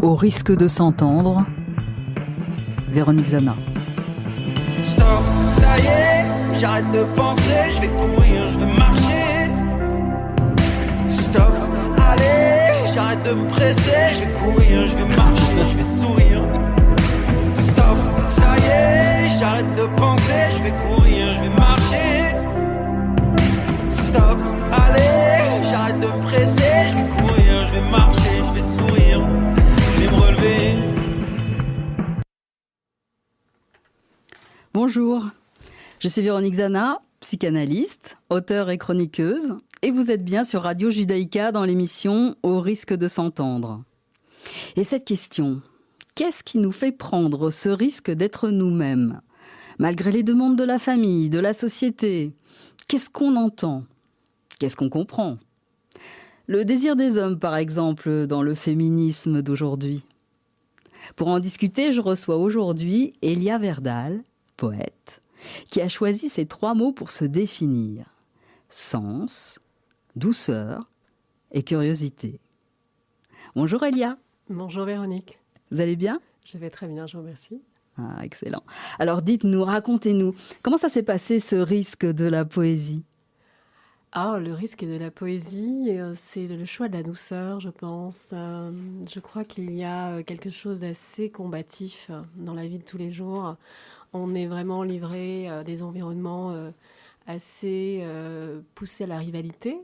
Au risque de s'entendre, Véronique Zana. Stop, ça y est, j'arrête de penser, je vais courir, je vais marcher. Stop, allez, j'arrête de me presser, je vais courir, je vais marcher, je vais sourire. Stop, ça y est, j'arrête de penser, je vais courir, je vais marcher. Stop, allez, j'arrête de me presser, je vais courir, je vais marcher, je vais sourire, je vais me relever. Bonjour, je suis Véronique Zana, psychanalyste, auteure et chroniqueuse, et vous êtes bien sur Radio Judaïka dans l'émission Au risque de s'entendre. Et cette question, qu'est-ce qui nous fait prendre ce risque d'être nous-mêmes, malgré les demandes de la famille, de la société? Qu'est-ce qu'on entend? Qu'est-ce qu'on comprend? Le désir des hommes, par exemple, dans le féminisme d'aujourd'hui. Pour en discuter, je reçois aujourd'hui Elia Verdal, poète, qui a choisi ces 3 mots pour se définir. Sens, douceur et curiosité. Bonjour Elia. Bonjour Véronique. Vous allez bien? Je vais très bien, je vous remercie. Ah, excellent. Alors dites-nous, racontez-nous, comment ça s'est passé ce risque de la poésie? Le risque de la poésie, c'est le choix de la douceur, je pense. Je crois qu'il y a quelque chose d'assez combatif dans la vie de tous les jours. On est vraiment livré à des environnements assez poussés à la rivalité.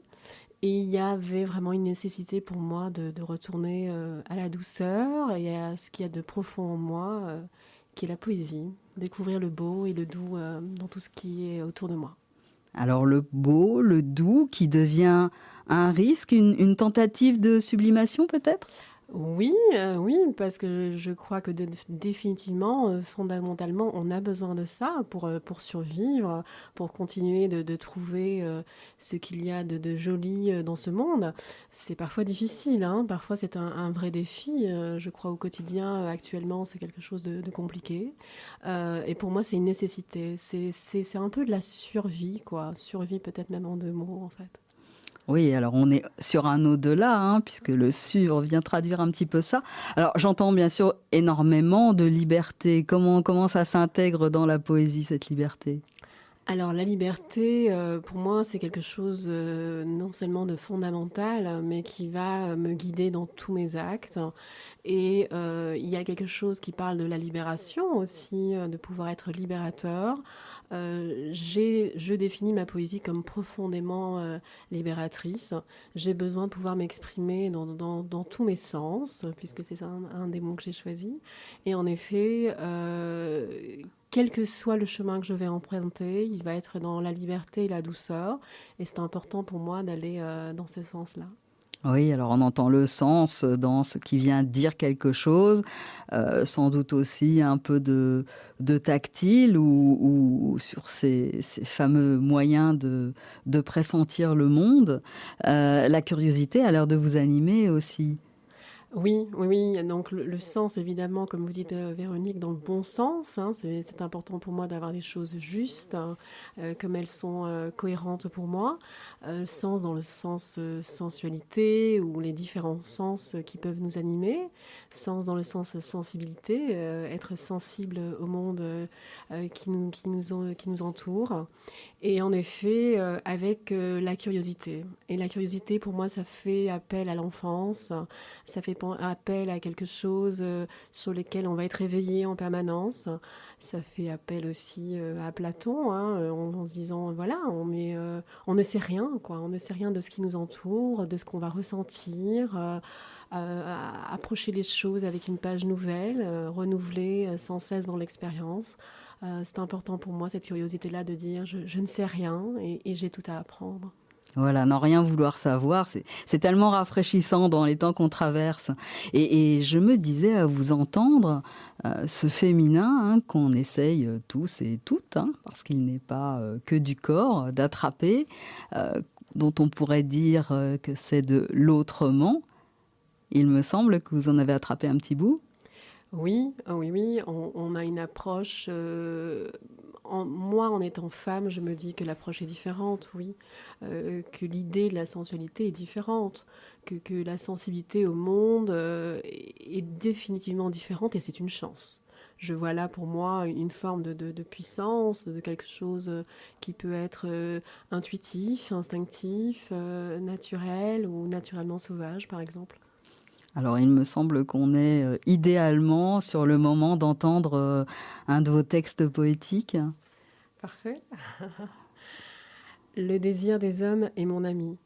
Et il y avait vraiment une nécessité pour moi de retourner à la douceur et à ce qu'il y a de profond en moi, qui est la poésie. Découvrir le beau et le doux dans tout ce qui est autour de moi. Alors le beau, le doux, qui devient un risque, une tentative de sublimation peut-être? Oui, parce que je crois que définitivement, fondamentalement, on a besoin de ça pour survivre, pour continuer de trouver ce qu'il y a de joli dans ce monde. C'est parfois difficile, hein, parfois c'est un vrai défi. Je crois au quotidien, actuellement, c'est quelque chose de compliqué. Et pour moi, c'est une nécessité. C'est un peu de la survie, quoi. Survie peut-être même en 2 mots, en fait. Oui, alors on est sur un au-delà, hein, puisque le sur vient traduire un petit peu ça. Alors j'entends bien sûr énormément de liberté. Comment ça s'intègre dans la poésie, cette liberté? Alors la liberté, pour moi, c'est quelque chose non seulement de fondamental, mais qui va me guider dans tous mes actes. Et il y a quelque chose qui parle de la libération aussi, de pouvoir être libérateur. Je définis ma poésie comme profondément libératrice. J'ai besoin de pouvoir m'exprimer dans tous mes sens, puisque c'est un des mots que j'ai choisi. Et en effet, quel que soit le chemin que je vais emprunter, il va être dans la liberté et la douceur. Et c'est important pour moi d'aller dans ce sens-là. Oui, alors on entend le sens dans ce qui vient dire quelque chose, sans doute aussi un peu de tactile ou sur ces fameux moyens de pressentir le monde. La curiosité a l'air de vous animer aussi. Oui. Donc le sens, évidemment, comme vous dites, Véronique, dans le bon sens. Hein, c'est important pour moi d'avoir des choses justes, hein, comme elles sont cohérentes pour moi. Sens dans le sens sensualité ou les différents sens qui peuvent nous animer. Sens dans le sens sensibilité, être sensible au monde qui nous entoure. Et en effet, avec la curiosité. Et la curiosité, pour moi, ça fait appel à l'enfance, ça fait appel à quelque chose sur lequel on va être éveillé en permanence. Ça fait appel aussi à Platon, hein, en se disant, voilà, on ne sait rien, quoi. On ne sait rien de ce qui nous entoure, de ce qu'on va ressentir, approcher les choses avec une page nouvelle, renouveler sans cesse dans l'expérience. C'est important pour moi, cette curiosité-là, de dire je ne sais rien et j'ai tout à apprendre. Voilà, n'en rien vouloir savoir, c'est tellement rafraîchissant dans les temps qu'on traverse. Et je me disais à vous entendre, ce féminin hein, qu'on essaye tous et toutes, hein, parce qu'il n'est pas que du corps, d'attraper, dont on pourrait dire que c'est de l'autrement. Il me semble que vous en avez attrapé un petit bout. Oui, on a une approche moi, en étant femme, je me dis que l'approche est différente, oui, que l'idée de la sensualité est différente, que la sensibilité au monde est définitivement différente et c'est une chance. Je vois là pour moi une forme de puissance, de quelque chose qui peut être intuitif, instinctif, naturel ou naturellement sauvage, par exemple. Alors, il me semble qu'on est idéalement sur le moment d'entendre un de vos textes poétiques. Parfait. Le désir des hommes est mon ami.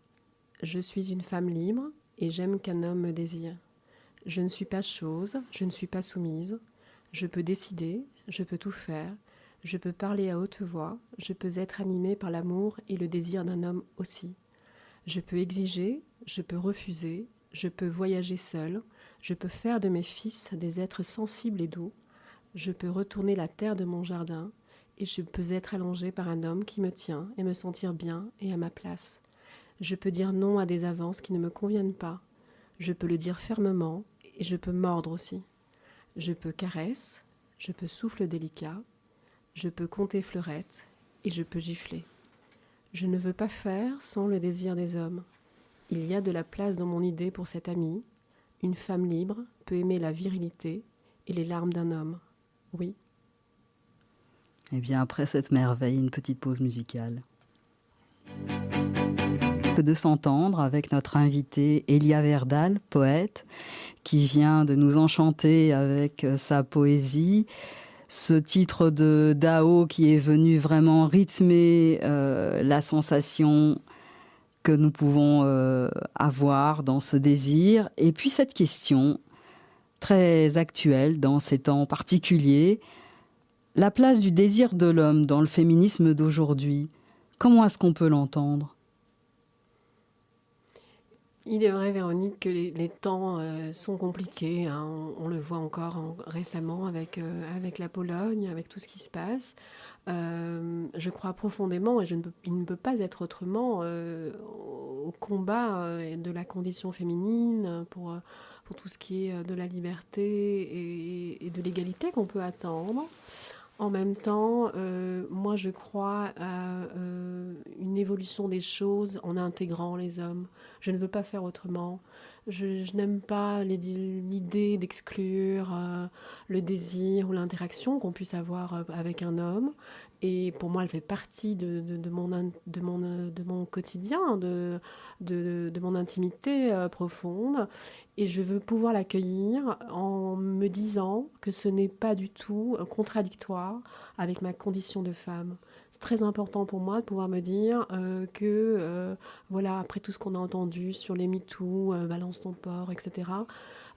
Je suis une femme libre et j'aime qu'un homme me désire. Je ne suis pas chose, je ne suis pas soumise. Je peux décider, je peux tout faire. Je peux parler à haute voix, je peux être animée par l'amour et le désir d'un homme aussi. Je peux exiger, je peux refuser, je peux voyager seule, je peux faire de mes fils des êtres sensibles et doux, je peux retourner la terre de mon jardin, et je peux être allongée par un homme qui me tient et me sentir bien et à ma place. Je peux dire non à des avances qui ne me conviennent pas, je peux le dire fermement, et je peux mordre aussi. Je peux caresse, je peux souffle délicat, je peux compter fleurettes, et je peux gifler. Je ne veux pas faire sans le désir des hommes. Il y a de la place dans mon idée pour cette amie. Une femme libre peut aimer la virilité et les larmes d'un homme. Oui. Eh bien, après cette merveille, une petite pause musicale. De s'entendre avec notre invitée Elia Verdal, poète, qui vient de nous enchanter avec sa poésie. Ce titre de Dao qui est venu vraiment rythmer la sensation que nous pouvons avoir dans ce désir. Et puis cette question très actuelle dans ces temps particuliers, la place du désir de l'homme dans le féminisme d'aujourd'hui. Comment est-ce qu'on peut l'entendre ? Il est vrai, Véronique, que les temps sont compliqués. Hein. On le voit encore récemment avec la Pologne, avec tout ce qui se passe. Je crois profondément, et il ne peut pas être autrement, au combat de la condition féminine pour tout ce qui est de la liberté et de l'égalité qu'on peut attendre. En même temps, moi je crois à une évolution des choses en intégrant les hommes. Je ne veux pas faire autrement. Je n'aime pas l'idée d'exclure le désir ou l'interaction qu'on puisse avoir avec un homme. Et pour moi, elle fait partie de mon quotidien, de mon intimité profonde. Et je veux pouvoir l'accueillir en me disant que ce n'est pas du tout contradictoire avec ma condition de femme. C'est très important pour moi de pouvoir me dire voilà, après tout ce qu'on a entendu sur les MeToo, balance ton porc, etc.,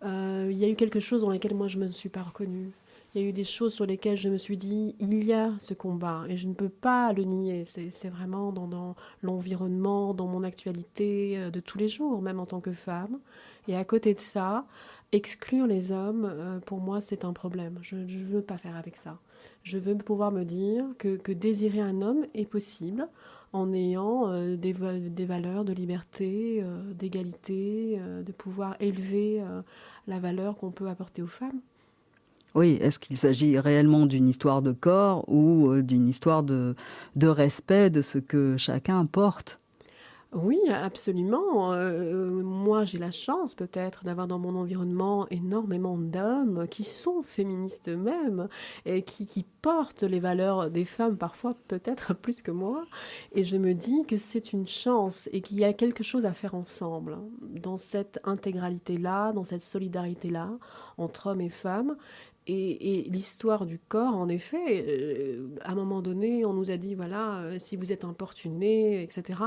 il y a eu quelque chose dans lequel moi je ne me suis pas reconnue. Il y a eu des choses sur lesquelles je me suis dit, il y a ce combat et je ne peux pas le nier. C'est vraiment dans l'environnement, dans mon actualité de tous les jours, même en tant que femme. Et à côté de ça, exclure les hommes, pour moi, c'est un problème. Je ne veux pas faire avec ça. Je veux pouvoir me dire que désirer un homme est possible en ayant des valeurs de liberté, d'égalité, de pouvoir élever la valeur qu'on peut apporter aux femmes. Oui, est-ce qu'il s'agit réellement d'une histoire de corps ou d'une histoire de respect de ce que chacun porte ? Oui, absolument. Moi, j'ai la chance peut-être d'avoir dans mon environnement énormément d'hommes qui sont féministes eux-mêmes et qui portent les valeurs des femmes, parfois peut-être plus que moi. Et je me dis que c'est une chance et qu'il y a quelque chose à faire ensemble dans cette intégralité-là, dans cette solidarité-là entre hommes et femmes. Et l'histoire du corps, en effet, à un moment donné, on nous a dit, voilà, si vous êtes importuné, etc.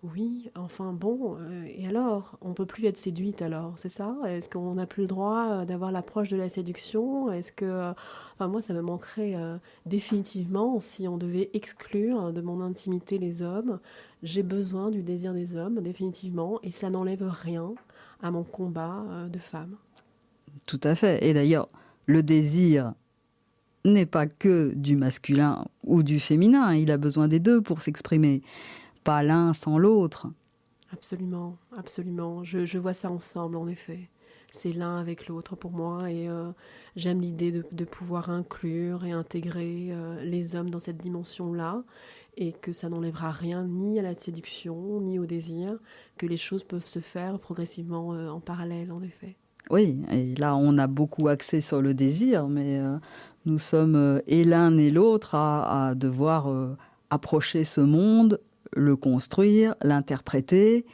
Oui, enfin bon, et alors? On ne peut plus être séduite alors, c'est ça? Est-ce qu'on n'a plus le droit d'avoir l'approche de la séduction? Est-ce que... Enfin moi, ça me manquerait définitivement si on devait exclure de mon intimité les hommes. J'ai besoin du désir des hommes, définitivement, et ça n'enlève rien à mon combat de femme. Tout à fait. Et d'ailleurs, le désir n'est pas que du masculin ou du féminin. Il a besoin des deux pour s'exprimer. Pas l'un sans l'autre. Absolument, absolument. Je vois ça ensemble, en effet. C'est l'un avec l'autre pour moi et j'aime l'idée de pouvoir inclure et intégrer les hommes dans cette dimension-là et que ça n'enlèvera rien ni à la séduction ni au désir, que les choses peuvent se faire progressivement en parallèle en effet. Oui, et là on a beaucoup axé sur le désir, mais nous sommes et l'un et l'autre à devoir approcher ce monde, le construire, l'interpréter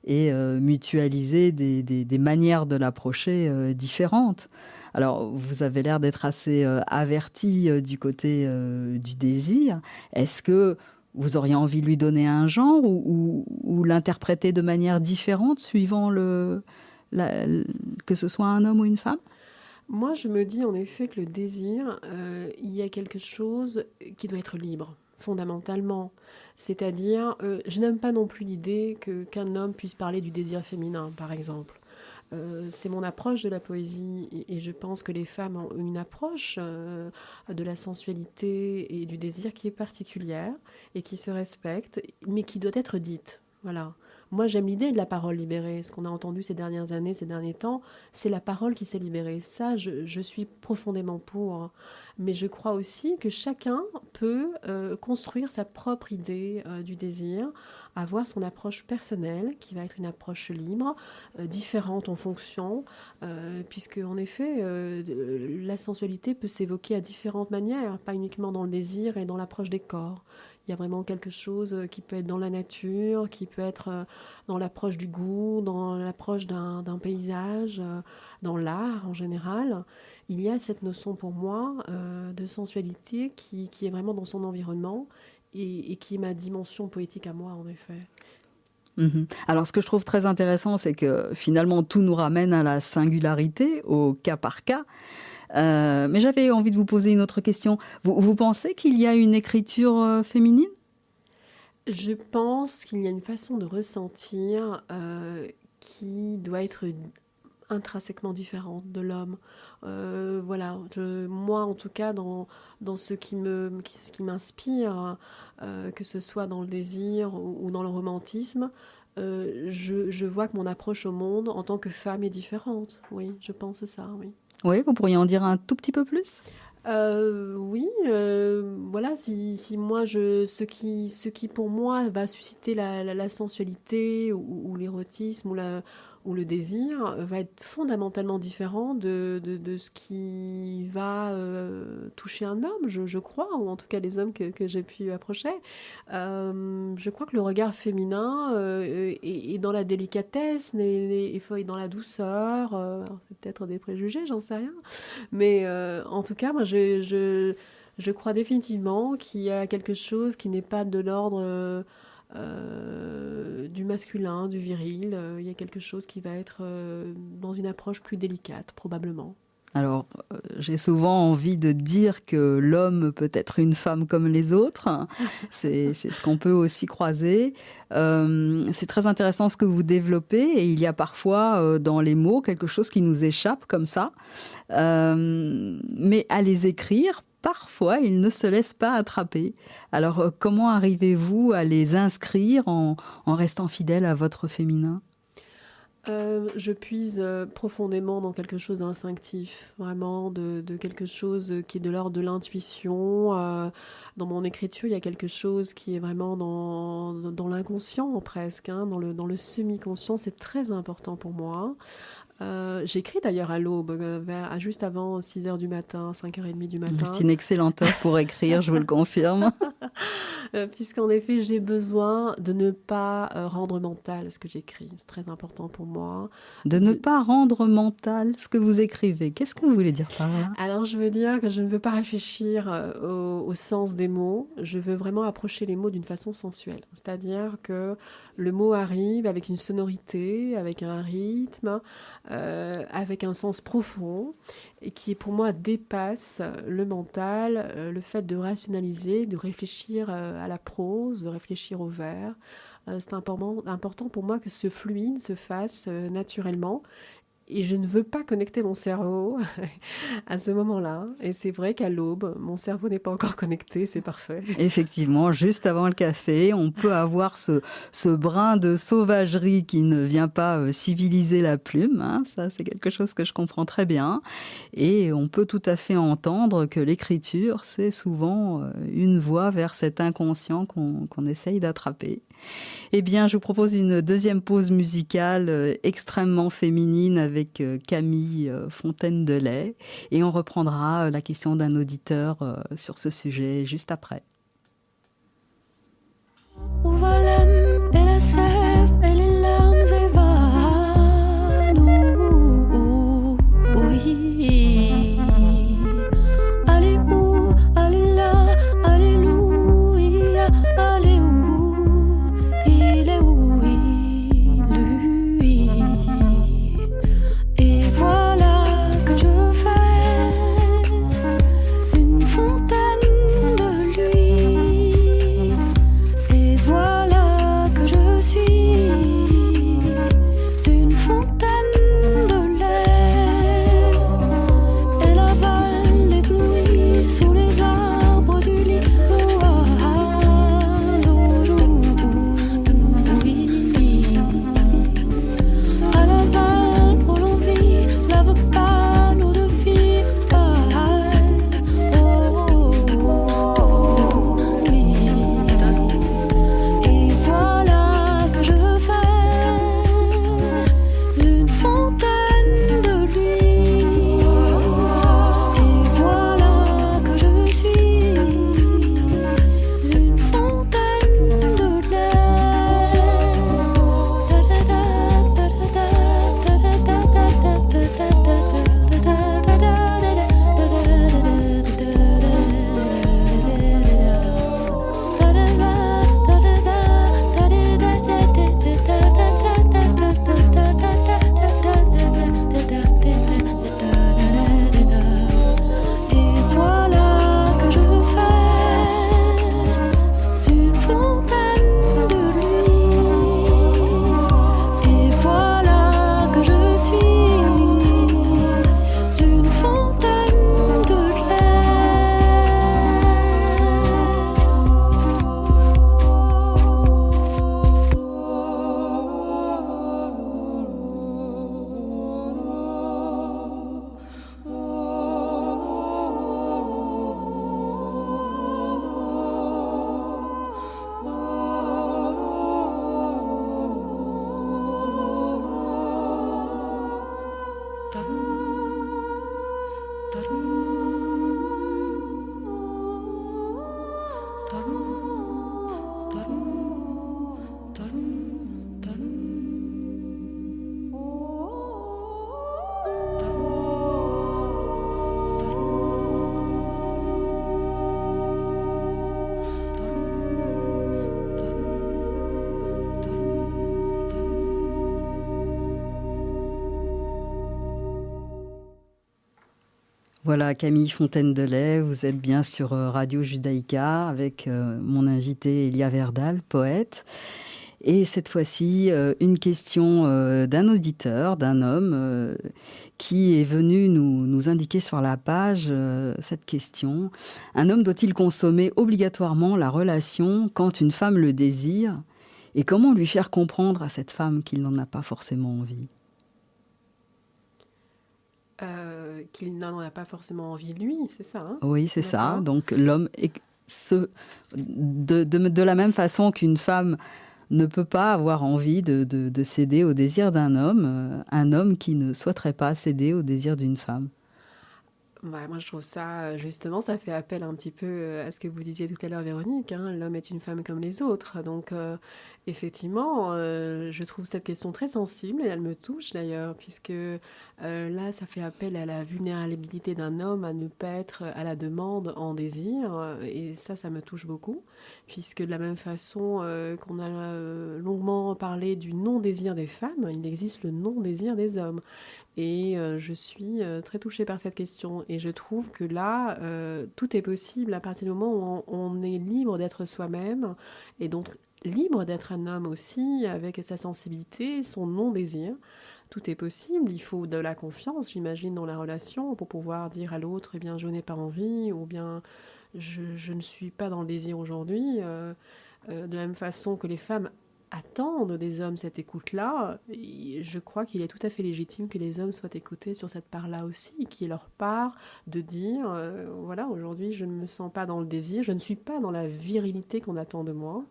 et mutualiser des manières de l'approcher différentes. Alors, vous avez l'air d'être assez averti du côté du désir. Est-ce que vous auriez envie de lui donner un genre ou l'interpréter de manière différente suivant que ce soit un homme ou une femme? Moi, je me dis en effet que le désir, il y a quelque chose qui doit être libre, fondamentalement. C'est-à-dire, je n'aime pas non plus l'idée qu'un homme puisse parler du désir féminin, par exemple. C'est mon approche de la poésie et je pense que les femmes ont une approche de la sensualité et du désir qui est particulière et qui se respecte, mais qui doit être dite. Voilà. Moi, j'aime l'idée de la parole libérée. Ce qu'on a entendu ces dernières années, ces derniers temps, c'est la parole qui s'est libérée. Ça, je suis profondément pour. Mais je crois aussi que chacun peut construire sa propre idée du désir, avoir son approche personnelle, qui va être une approche libre, différente en fonction, puisque en effet, la sensualité peut s'évoquer à différentes manières, pas uniquement dans le désir et dans l'approche des corps. Il y a vraiment quelque chose qui peut être dans la nature, qui peut être dans l'approche du goût, dans l'approche d'un paysage, dans l'art en général. Il y a cette notion pour moi de sensualité qui est vraiment dans son environnement et qui est ma dimension poétique à moi en effet. Alors, ce que je trouve très intéressant, c'est que finalement, tout nous ramène à la singularité, au cas par cas. Mais j'avais envie de vous poser une autre question. Vous pensez qu'il y a une écriture féminine ? Je pense qu'il y a une façon de ressentir qui doit être intrinsèquement différente de l'homme. Voilà, moi en tout cas, dans ce qui m'inspire, que ce soit dans le désir ou dans le romantisme, je vois que mon approche au monde en tant que femme est différente. Oui, je pense ça, oui. Oui, vous pourriez en dire un tout petit peu plus ? Oui, voilà, si moi, ce qui pour moi va susciter la sensualité ou l'érotisme ou le désir va être fondamentalement différent de ce qui va toucher un homme, je crois, ou en tout cas les hommes que j'ai pu approcher. Je crois que le regard féminin est dans la délicatesse, et dans la douceur. C'est peut-être des préjugés, j'en sais rien. Mais en tout cas, moi, je crois définitivement qu'il y a quelque chose qui n'est pas de l'ordre du masculin, du viril. Il y a quelque chose qui va être dans une approche plus délicate, probablement. Alors, j'ai souvent envie de dire que l'homme peut être une femme comme les autres. C'est ce qu'on peut aussi croiser. C'est très intéressant ce que vous développez et il y a parfois dans les mots quelque chose qui nous échappe comme ça. Mais à les écrire, parfois, ils ne se laissent pas attraper. Alors, comment arrivez-vous à les inscrire en restant fidèle à votre féminin ? Je puise profondément dans quelque chose d'instinctif, vraiment de quelque chose qui est de l'ordre de l'intuition. Dans mon écriture, il y a quelque chose qui est vraiment dans l'inconscient presque, hein, dans le semi-conscient. C'est très important pour moi. J'écris d'ailleurs à l'aube, juste avant 6h du matin, 5h30 du matin. C'est une excellente heure pour écrire, je vous le confirme. Puisqu'en effet, j'ai besoin de ne pas rendre mental ce que j'écris. C'est très important pour moi. De ne pas rendre mental ce que vous écrivez. Qu'est-ce que vous voulez dire par là ? Alors, je veux dire que je ne veux pas réfléchir au sens des mots. Je veux vraiment approcher les mots d'une façon sensuelle. C'est-à-dire que le mot arrive avec une sonorité, avec un rythme, avec un sens profond et qui pour moi dépasse le mental, le fait de rationaliser, de réfléchir à la prose, de réfléchir au vers. C'est important pour moi que ce fluide se fasse naturellement et je ne veux pas connecter mon cerveau à ce moment-là. Et c'est vrai qu'à l'aube, mon cerveau n'est pas encore connecté, c'est parfait. Effectivement, juste avant le café, on peut avoir ce brin de sauvagerie qui ne vient pas civiliser la plume. Hein. Ça, c'est quelque chose que je comprends très bien. Et on peut tout à fait entendre que l'écriture, c'est souvent une voie vers cet inconscient qu'on essaye d'attraper. Eh bien, je vous propose une deuxième pause musicale extrêmement féminine avec Camille Fontaine-Delay. Et on reprendra la question d'un auditeur sur ce sujet juste après. Où va l'âme et la sève et les larmes évanouissent. Oui. Allez où, allez là, alléluia, allez où, il est où, lui. Et voilà que je fais une fontaine de lui. Et voilà que je suis une fontaine de lait. Et la balle éblouit sous les arbres du lit. L'oiseau joue, oui. À la balle pour l'envie, lave pas l'eau de vie. Oui. Et voilà que je fais une fontaine de lui. Et voilà que je suis une fontaine de lait. Et voilà que je fais une fontaine de lui. Et voilà que je suis une fontaine de Voilà, Camille Fontaine-Delay, vous êtes bien sur Radio Judaïka avec mon invité Elia Verdal, poète. Et cette fois-ci, une question d'un auditeur, d'un homme qui est venu nous indiquer sur la page cette question. Un homme doit-il consommer obligatoirement la relation quand une femme le désire? Et comment lui faire comprendre à cette femme qu'il n'en a pas forcément envie? Qu'il n'en a pas forcément envie lui, c'est ça, hein? Oui, c'est ça. D'accord. Donc l'homme, de la même façon qu'une femme ne peut pas avoir envie de céder au désir d'un homme, un homme qui ne souhaiterait pas céder au désir d'une femme. Ouais, moi, je trouve ça, justement, ça fait appel un petit peu à ce que vous disiez tout à l'heure, Véronique, hein, l'homme est une femme comme les autres. Donc, effectivement, je trouve cette question très sensible et elle me touche d'ailleurs, puisque là, ça fait appel à la vulnérabilité d'un homme à ne pas être à la demande en désir. Et ça me touche beaucoup, puisque de la même façon qu'on a longuement parlé du non-désir des femmes, il existe le non-désir des hommes. Et je suis très touchée par cette question. Et je trouve que là, tout est possible à partir du moment où on est libre d'être soi-même et donc libre d'être un homme aussi avec sa sensibilité, son non-désir. tout est possible. Il faut de la confiance, j'imagine, dans la relation pour pouvoir dire à l'autre, eh bien, je n'ai pas envie, ou bien je ne suis pas dans le désir aujourd'hui. De la même façon que les femmes attendent des hommes cette écoute-là, et je crois qu'il est tout à fait légitime que les hommes soient écoutés sur cette part-là aussi, qui est leur part de dire, voilà, aujourd'hui je ne me sens pas dans le désir, je ne suis pas dans la virilité qu'on attend de moi.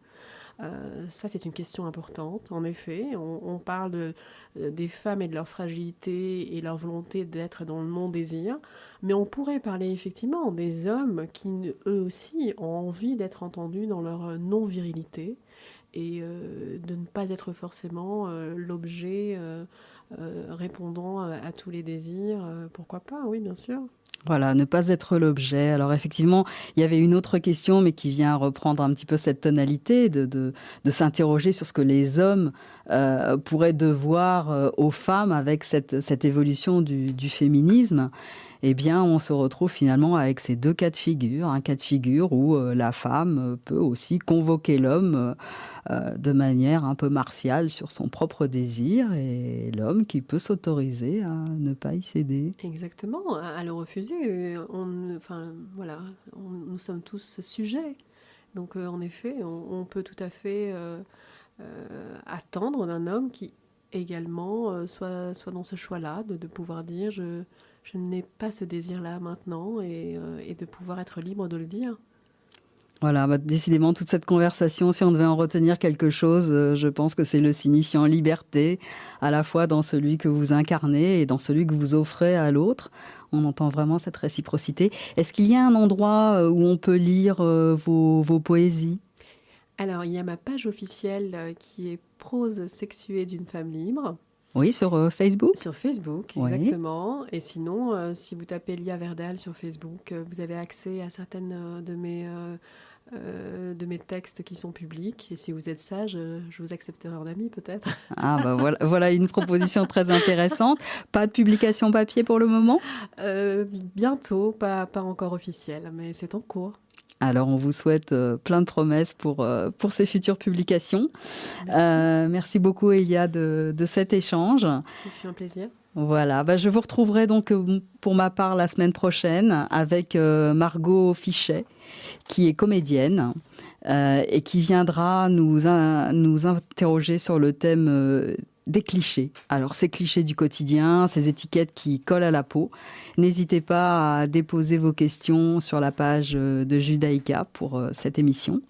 Ça, c'est une question importante. En effet, on parle des femmes et de leur fragilité et leur volonté d'être dans le non-désir, mais on pourrait parler effectivement des hommes qui, eux aussi, ont envie d'être entendus dans leur non-virilité et de ne pas être forcément l'objet répondant à tous les désirs. Pourquoi pas, oui, bien sûr. Voilà, ne pas être l'objet. Alors effectivement, il y avait une autre question, mais qui vient reprendre un petit peu cette tonalité, de s'interroger sur ce que les hommes pourraient devoir aux femmes avec cette évolution du féminisme. Eh bien, on se retrouve finalement avec ces deux cas de figure. Un cas de figure où la femme peut aussi convoquer l'homme de manière un peu martiale sur son propre désir, et l'homme qui peut s'autoriser à ne pas y céder. Exactement, à le refuser. Nous sommes tous sujets. Donc, en effet, on peut tout à fait attendre d'un homme qui également soit dans ce choix-là, de pouvoir dire je n'ai pas ce désir-là maintenant, et de pouvoir être libre de le dire. Voilà, décidément, toute cette conversation, si on devait en retenir quelque chose, je pense que c'est le signifiant liberté, à la fois dans celui que vous incarnez et dans celui que vous offrez à l'autre. On entend vraiment cette réciprocité. Est-ce qu'il y a un endroit où on peut lire vos poésies ? Alors, il y a ma page officielle qui est Prose sexuée d'une femme libre. Oui, sur Facebook ? Sur Facebook, Oui. exactement. Et sinon, si vous tapez Lia Verdal sur Facebook, vous avez accès à certaines de mes textes qui sont publics. Et si vous êtes sage, je vous accepterai en ami, peut-être. Ah voilà une proposition très intéressante. Pas de publication papier pour le moment ? Bientôt, pas encore officielle, mais c'est en cours. Alors, on vous souhaite plein de promesses pour ces futures publications. Merci beaucoup, Elia, de cet échange. C'est fait un plaisir. Voilà, je vous retrouverai donc pour ma part la semaine prochaine avec Margot Fichet, qui est comédienne et qui viendra nous interroger sur le thème des clichés. Alors, ces clichés du quotidien, ces étiquettes qui collent à la peau. N'hésitez pas à déposer vos questions sur la page de Judaïka pour cette émission.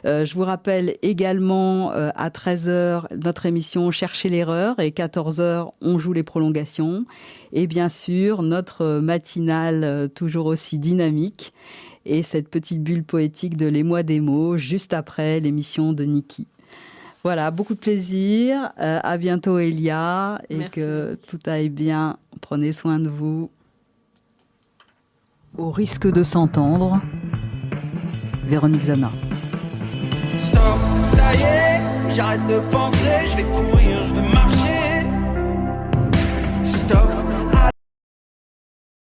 Je vous rappelle également à 13h notre émission Cherchez l'erreur, et 14h on joue les prolongations. Et bien sûr, notre matinale toujours aussi dynamique et cette petite bulle poétique de l'émoi des mots juste après l'émission de Niki. Voilà, beaucoup de plaisir. À bientôt, Elia. Et merci, que tout aille bien. Prenez soin de vous. Au risque de s'entendre, Véronique Zana. Stop, ça y est, j'arrête de penser, je vais courir.